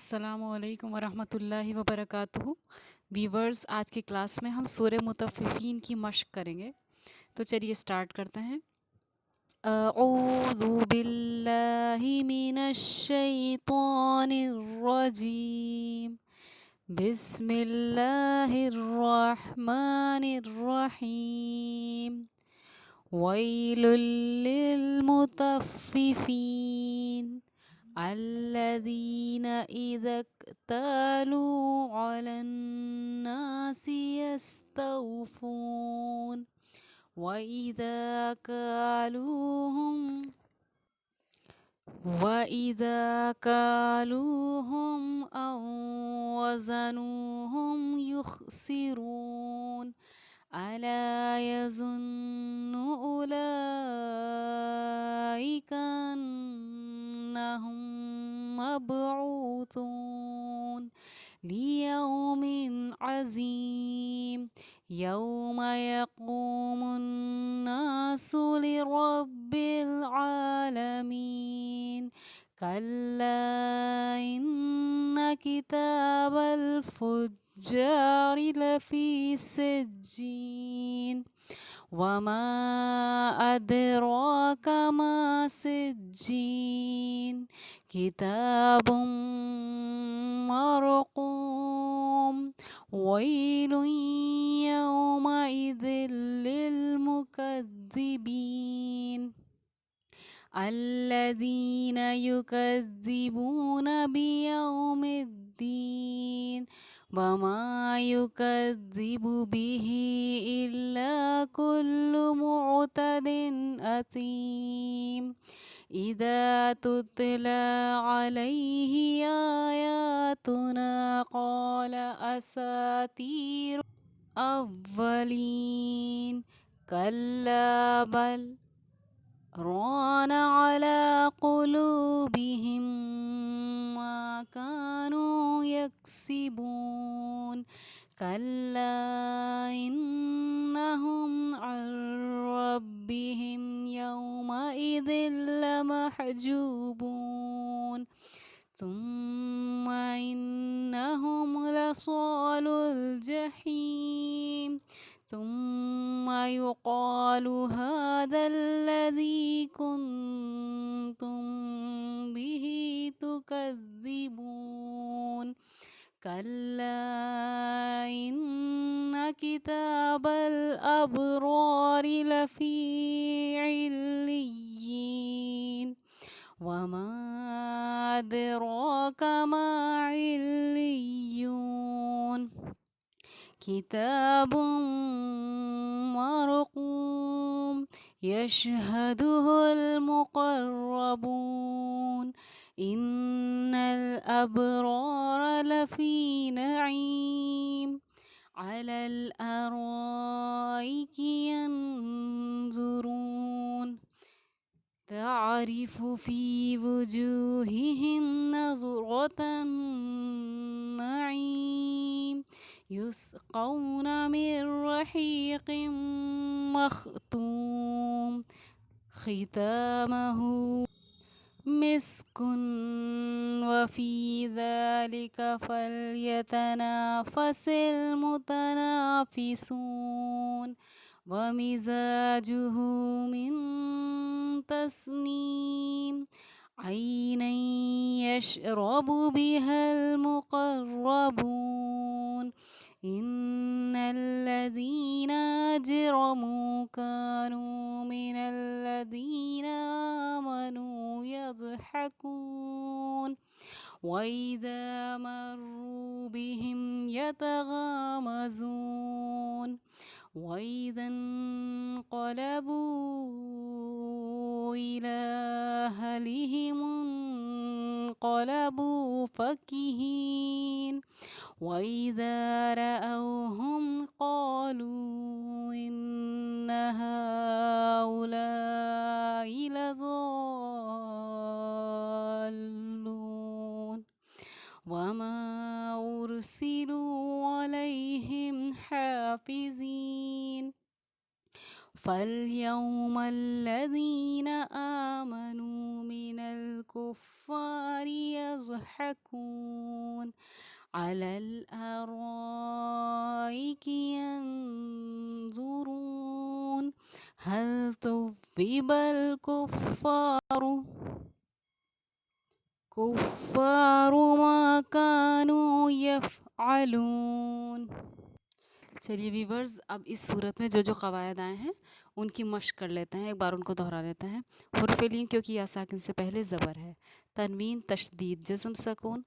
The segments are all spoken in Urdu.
السلام علیکم ورحمۃ اللہ وبرکاتہ ویورز، آج کی کلاس میں ہم سورہ مطففین کی مشق کریں گے، تو چلیے سٹارٹ کرتے ہیں۔ اعوذ باللہ من الشیطان الرجیم، بسم اللہ الرحمن الرحیم، ویل للمطففین الذين إذا اكتالوا على الناس يستوفون وإذا كالوهم أو وزنوهم يخسرون ألا يظن أولئك أنهم مبعوثون ليوم عظيم يوم يقوم الناس لرب العالمين كلا إن كتاب الفجار لفي سجين وما أدراك ما سجين كتاب مرقوم ويل يومئذ للمكذبين الذين يكذبون بيوم الدين وما يكذب به إلا كل معتد أثيم إذا تتلى عليه آياتنا قال أساطير الأولين كلا بل ران على قلوبهم ما كانوا يكسبون كلا إنهم عن ربهم يومئذ لمحجوبون ثم إنهم لصالو الجحيم ثم يقال هذا الذي كنتم به تكذبون كلا إن كتاب الأبرار لفي عليين وما أدراك ما عليون كتاب مرقوم يشهده المقربون إن الأبرار لفي نعيم على الأرائك ينظرون تعرف في وجوههم نظرة النعيم يسقون من رحيق مختوم ختامه مسك وفي ذلك فليتنافس المتنافسون ومزاجه من تسنيم عينا يشرب بها المقربون إن الذين أجرموا كانوا من الذين آمنوا يضحكون وإذا مروا بهم يتغامزون وإذا انقلبوا إلى أهلهم انقلبوا فكهين وإذا رأوهم قالوا إن هؤلاء لضالون وما أرسلوا عليهم حافظين فاليوم الذين آمنوا من الكفار يضحكون على الأرائك ينظرون هل ثوب الكفار ما كانوا يفعلون. چلیے ویورز، اب اس صورت میں جو جو قواعد آئے ہیں ان کی مشق کر لیتے ہیں، ایک بار ان کو دہرا لیتے ہیں. حرف لین کیونکہ یا ساکن سے پہلے زبر ہے. تنوین تشدید جزم سکون،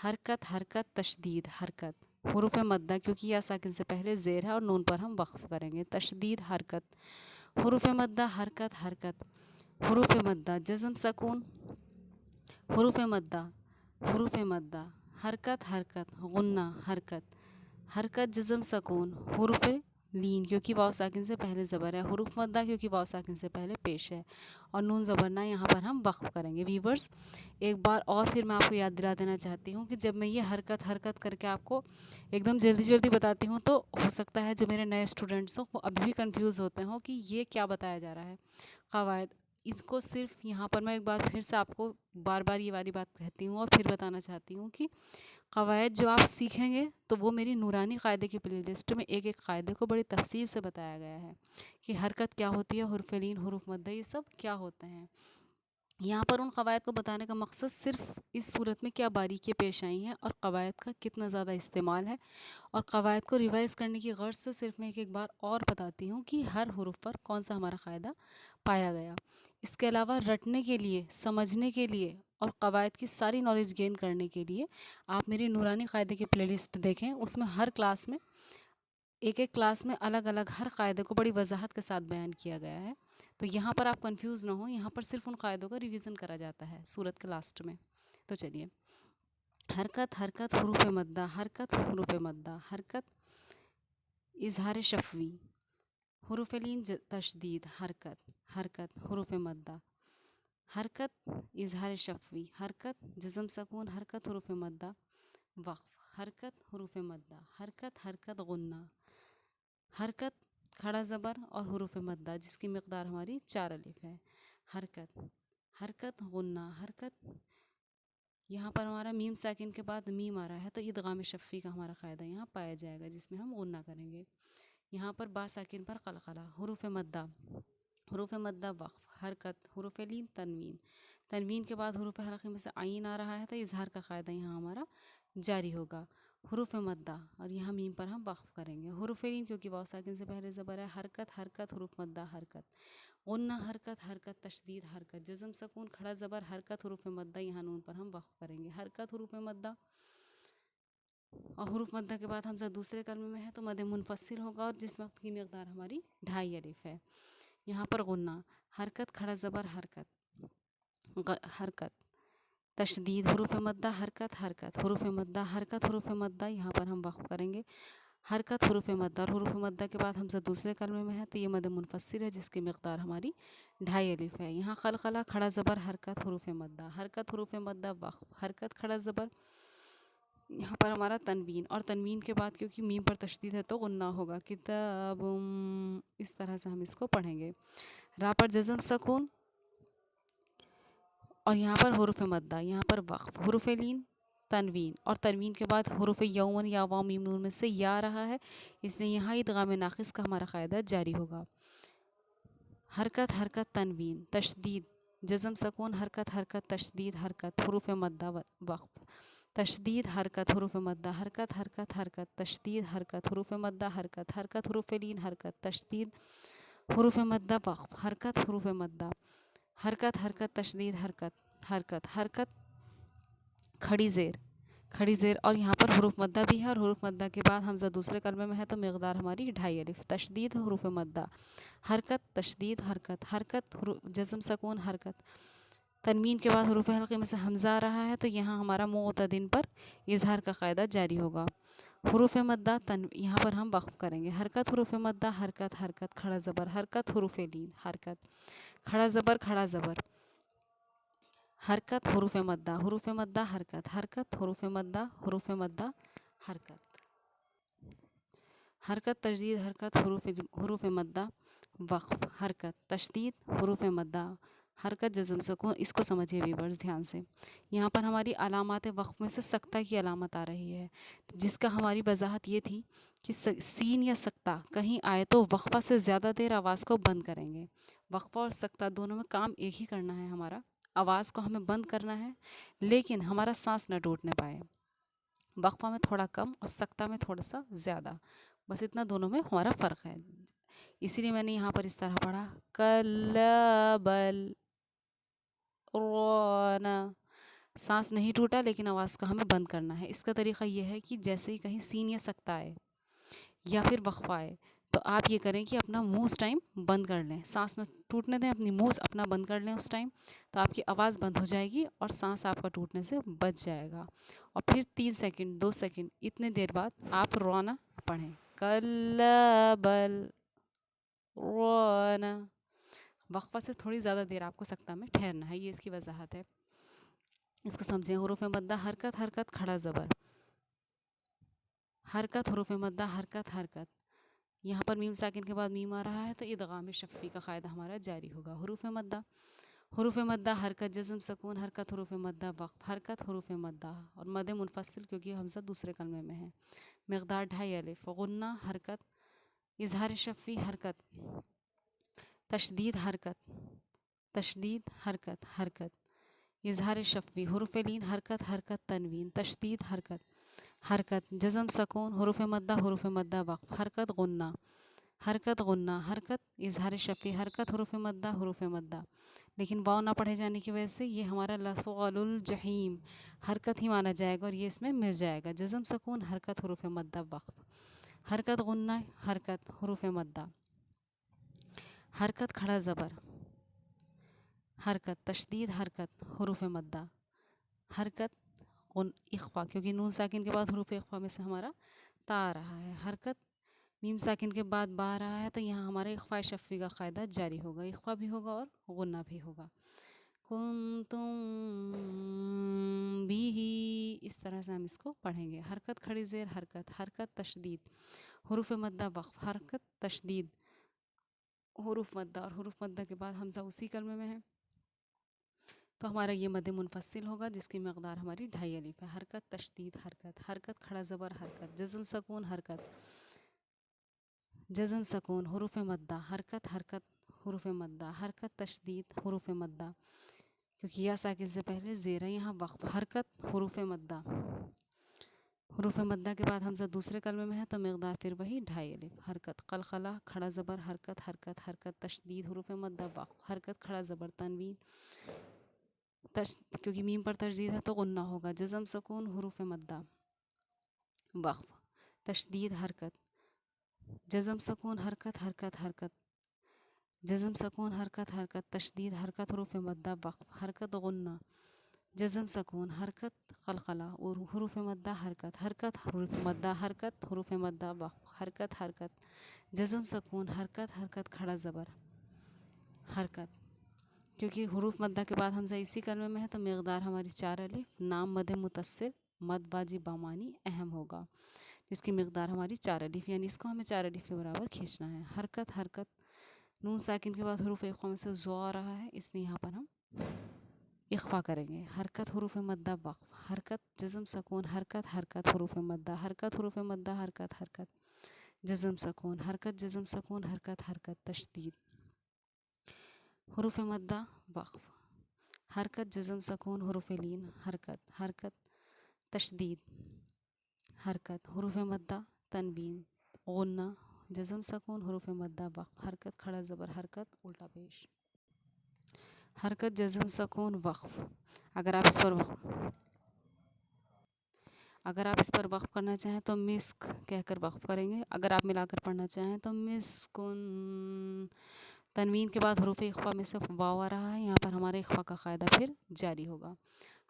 حرکت حرکت تشدید حرکت. حروف مدہ کیونکہ یا ساکن سے پہلے زیر ہے اور نون پر ہم وقف کریں گے، تشدید حرکت. حروف مدہ حرکت حرکت. حروف مدہ جزم سکون، حروف مدہ حرکت حرکت غنہ حرکت. حرکت جزم سکون. حروف لین کیونکہ واو ساکن سے پہلے زبر ہے. حروف مدہ کیونکہ واو ساکن سے پہلے پیش ہے اور نون زبرنا یہاں پر ہم وقف کریں گے. ویورز، ایک بار اور پھر میں آپ کو یاد دلا دینا چاہتی ہوں کہ جب میں یہ حرکت کر کے آپ کو ایک دم جلدی بتاتی ہوں تو ہو سکتا ہے جو میرے نئے اسٹوڈنٹس ہوں وہ ابھی بھی کنفیوز ہوتے ہوں کہ یہ کیا بتایا جا رہا ہے. قواعد اس کو صرف یہاں پر میں ایک بار پھر سے آپ کو بار یہ والی بات کہتی ہوں اور پھر بتانا چاہتی ہوں کہ قواعد جو آپ سیکھیں گے تو وہ میری نورانی قاعدے کی پلے لسٹ میں ایک قاعدے کو بڑی تفصیل سے بتایا گیا ہے کہ حرکت کیا ہوتی ہے، حرف لین حروف مدہ یہ سب کیا ہوتے ہیں. یہاں پر ان قواعد کو بتانے کا مقصد صرف اس صورت میں کیا باریکیاں پیش آئی ہیں اور قواعد کا کتنا زیادہ استعمال ہے، اور قواعد کو ریوائز کرنے کی غرض سے صرف میں ایک بار اور بتاتی ہوں کہ ہر حروف پر کون سا ہمارا قاعدہ پایا گیا. اس کے علاوہ رٹنے کے لیے، سمجھنے کے لیے اور قواعد کی ساری نالج گین کرنے کے لیے آپ میری نورانی قاعدے کی پلے لسٹ دیکھیں. اس میں ہر کلاس میں ایک کلاس میں الگ ہر قاعدے کو بڑی وضاحت کے ساتھ بیان کیا گیا ہے. تو یہاں پر آپ کنفیوز نہ ہوں، یہاں پر صرف ان قاعدوں کا ریویژن کرا جاتا ہے صورت کے لاسٹ میں. تو چلیے، حرکت حرکت حروف مدہ حرکت حروف مدہ حرکت اظہار شفوی. حروف لین تشدید حرکت حرکت حروف مدہ حرکت اظہار شفوی حرکت جزم سکون حرکت حروف مدہ وقف حرکت حروف مدہ حرکت حرکت غنہ حرکت کھڑا زبر اور حروف مدہ جس کی مقدار ہماری 4 الف ہے. حرکت حرکت غنہ حرکت. یہاں پر ہمارا میم ساکن کے بعد میم آ رہا ہے تو ادغام شفی کا ہمارا قاعدہ یہاں پایا جائے گا جس میں ہم غنہ کریں گے. یہاں پر با ساکن پر قلقلہ. حروف مدہ وقف حرکت حروف لین تنوین کے بعد حروف حلقی میں سے عین آ رہا ہے تو اظہار کا قاعدہ یہاں ہمارا جاری ہوگا. حروف مدہ اور یہاں میم پر ہم وقف کریں گے. حروف لین کیونکہ واو ساکن سے پہلے زبر ہے. حرکت حرکت حروف مدہ حرکت غنہ حرکت حرکت تشدید حرکت جزم سکون کھڑا زبر حرکت حروف مدہ یہاں نون پر ہم وقف کریں گے. حرکت حروف مدہ اور حروف مدہ کے بعد حمزہ دوسرے کلمے میں ہے تو مد منفصل ہوگا اور جس وقت کی مقدار ہماری 2.5 الف ہے. یہاں پر غنہ حرکت کھڑا زبر حرکت تشدید حروف مدہ حرکت حروف مدہ حرکت حروف مدہ یہاں پر ہم وقف کریں گے. حرکت حروف مدہ اور حروف مدہ کے بعد حمزہ دوسرے کلمے میں ہے تو یہ مد منفصل ہے جس کی مقدار ہماری 2.5 الف ہے. یہاں قلقلہ کھڑا زبر حرکت حروف مدہ وقف حرکت کھڑا زبر. یہاں پر ہمارا تنوین اور تنوین کے بعد کیونکہ میم پر تشدید ہے تو غنہ ہوگا. کتاب اس طرح سے ہم اس کو پڑھیں گے. را پر جزم سکون اور یہاں پر حروف مدہ یہاں پر وقف حروف لین تنوین اور تنوین کے بعد حروف یومن یا واو میم نون میں سے یا رہا ہے اس لیے یہاں ادغام ناقص کا ہمارا قاعدہ جاری ہوگا. حرکت حرکت تنوین تشدید جزم سکون حرکت حرکت تشدید حرکت حروف مدہ وقف تشدید حرکت حروف مدہ حرکت حرکت حرکت تشدید حرکت حروف مدہ حرکت حرکت حروف لین حرکت تشدید حروف مدہ وقف حرکت حروف مدہ حرکت حرکت تشدید حرکت حرکت کھڑی زیر اور یہاں پر حروف مدہ بھی ہے اور حروف مدہ کے بعد حمزہ دوسرے کلمے میں ہے تو مقدار ہماری 2.5 الف. تشدید حروف مدہ حرکت تشدید حرکت جزم سکون حرکت. تنوین کے بعد حروف حلقی میں سے حمزہ آ رہا ہے تو یہاں ہمارا معتدن پر اظہار کا قاعدہ جاری ہوگا. حروف مدہ یہاں پر ہم وقف کریں گے. حرکت حروف مدہ حرکت کھڑا زبر حرکت حروف لین حرکت کھڑا زبر حرکت حروف مدہ حرکت حروف مدہ حرکت تشدید حرکت حروف مدہ وقف حرکت تشدید حروف مدہ حرکت جزم سکون، اس کو سمجھیے ویورز دھیان سے. یہاں پر ہماری علامات وقف میں سے سکتہ کی علامت آ رہی ہے، جس کا ہماری وضاحت یہ تھی کہ سین یا سکتہ کہیں آئے تو وقفہ سے زیادہ دیر آواز کو بند کریں گے. وقفہ اور سکتہ دونوں میں کام ایک ہی کرنا ہے، ہمارا آواز کو ہمیں بند کرنا ہے لیکن ہمارا سانس نہ ٹوٹنے پائے. وقفہ میں تھوڑا کم اور سکتہ میں تھوڑا سا زیادہ، بس اتنا دونوں میں ہمارا فرق ہے. اسی لیے میں نے یہاں پر اس طرح پڑھا کلا بل رانا. سانس نہیں ٹوٹا لیکن آواز کا ہمیں بند کرنا ہے. اس کا طریقہ یہ ہے کہ جیسے ہی کہیں سین یا سکتہ آئے یا پھر وقفہ آئے تو آپ یہ کریں کہ اپنا منہ اس ٹائم بند کر لیں، سانس نہ ٹوٹنے دیں، اپنی منہ اپنا بند کر لیں اس ٹائم، تو آپ کی آواز بند ہو جائے گی اور سانس آپ کا ٹوٹنے سے بچ جائے گا. اور پھر 3 سیکنڈ 2 سیکنڈ اتنے دیر بعد آپ رونا پڑھیں، کلا بل رانا. وقفہ سے تھوڑی زیادہ دیر آپ کو سکتہ میں ٹھہرنا ہے، یہ اس کی وضاحت ہے. اس کو سمجھیں. حروف مدہ حرکت حرکت کھڑا زبر. حرکت حروف مدہ حرکت حرکت. یہاں پر میم ساکن کے بعد میم آ رہا ہے تو ادغام شفوی کا قاعدہ ہمارا جاری ہوگا. حروف مدہ حروف مدہ حرکت جزم سکون حرکت حروف مدہ وقف حرکت حروف مدہ اور مد منفصل کیونکہ حمزہ دوسرے کلمے میں ہے. مقدار 2.5 الف. غنہ حرکت اظہار شفوی حرکت تشدید حرکت تشدید حرکت حرکت اظہار شفوی. حروف لین حرکت حرکت تنوین تشدید حرکت حرکت جزم سکون حروف مدہ وقف حرکت غنہ حرکت غنہ حرکت اظہار شفوی حرکت حروف مدہ لیکن واو نہ پڑھے جانے کی وجہ سے یہ ہمارا لصغل الجحیم حرکت ہی مانا جائے گا اور یہ اس میں مل جائے گا. جزم سکون حرکت حروف مدہ وقف حرکت غنہ حرکت حروف مدہ حرکت کھڑا زبر حرکت تشدید حرکت حروف مدہ حرکت اخفا کیونکہ نون ساکن کے بعد حروف اخفا میں سے ہمارا تا آ رہا ہے. حرکت میم ساکن کے بعد با آ رہا ہے تو یہاں ہمارے اخفاء شفوی کا قاعدہ جاری ہوگا، اخفا بھی ہوگا اور غنہ بھی ہوگا. کنتم بھی اس طرح سے ہم اس کو پڑھیں گے. حرکت کھڑی زیر حرکت حرکت تشدید حروف مدہ وقف حرکت تشدید حروف مدہ اور حروف مدہ کے بعد حمزہ اسی کلمے میں ہے تو ہمارا یہ مد منفصل ہوگا جس کی مقدار ہماری 2.5 الف ہے. حرکت تشدید حرکت حرکت کھڑا زبر حرکت جزم سکون حرکت جزم سکون حروف مدہ حرکت حرکت حروف مدہ حرکت تشدید حروف مدہ کیونکہ یا ساکن سے پہلے زیر ہے یہاں وقف حرکت حروف مدہ. حروف مدہ کے بعد حمزہ دوسرے کلمے میں ہے تو مقدار پھر وہی 2.5 الف. حرکت قلقلہ کھڑا زبر حرکت حرکت حرکت تشدید حروف مدہ وقف حرکت کھڑا زبر تنوین کیونکہ میم پر تشدید ہے تو غنہ ہوگا. جزم سکون حروف مدہ وقف تشدید حرکت جزم سکون حرکت حرکت حرکت جزم سکون حرکت حرکت تشدید حرکت حروف مدہ وقف حرکت غنہ جزم سکون حرکت قلقلہ اور حروف مدہ حرکت حرکت حروف مدہ حرکت حروف مدہ وقف حرکت حرکت جزم سکون حرکت حرکت کھڑا زبر حرکت کیونکہ حروف مدہ کے بعد حمزہ اسی کلمے میں ہے تو مقدار ہماری 4 الف. نام مد متصل مد واجب بامانی اہم ہوگا جس کی مقدار ہماری 4 الف یعنی اس کو ہمیں 4 الف کے برابر کھینچنا ہے. حرکت حرکت نون ساکن کے بعد حروف اخفا میں سے زو آ رہا ہے اس لیے یہاں پر ہم اخفا کریں گے. حرکت حروف مدہ وقف حرکت جزم سکون حرکت حرکت حروف مدہ حرکت حروف مدہ حرکت حرکت جزم سکون حرکت جزم سکون حرکت حرکت تشدید حروف مدہ وقف حرکت جزم سکون حروف لین حرکت حرکت تشدید حرکت حروف مدہ تنوین غنہ جزم سکون حروف مدہ وقف حرکت کھڑا زبر حرکت الٹا پیش حرکت جزم سکون وقف. اگر آپ اس پر وقف کرنا چاہیں تو مسک کہہ کر وقف کریں گے. اگر آپ ملا کر پڑھنا چاہیں تو مسکن. تنوین کے بعد حروف اخفا میں سے واو آ رہا ہے یہاں پر ہمارے اخفا کا قاعدہ پھر جاری ہوگا.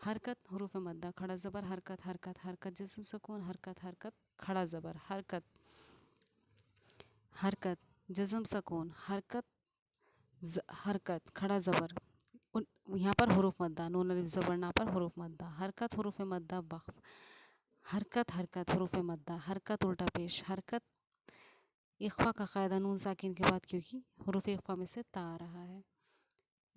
حرکت حروف مدہ کھڑا زبر حرکت حرکت حرکت جسم سکون حرکت حرکت کھڑا زبر حرکت حرکت جزم سکون حرکت حرکت کھڑا زبر یہاں پر حروف مدہ نون الف زبر نا پر حروف مدہ حرکت حروف مدہ وقف حرکت حرکت حروف مدہ حرکت الٹا پیش حرکت اخفا کا قاعدہ نون ساکن کے بعد کیونکہ حروف اخفا میں سے تا آ رہا ہے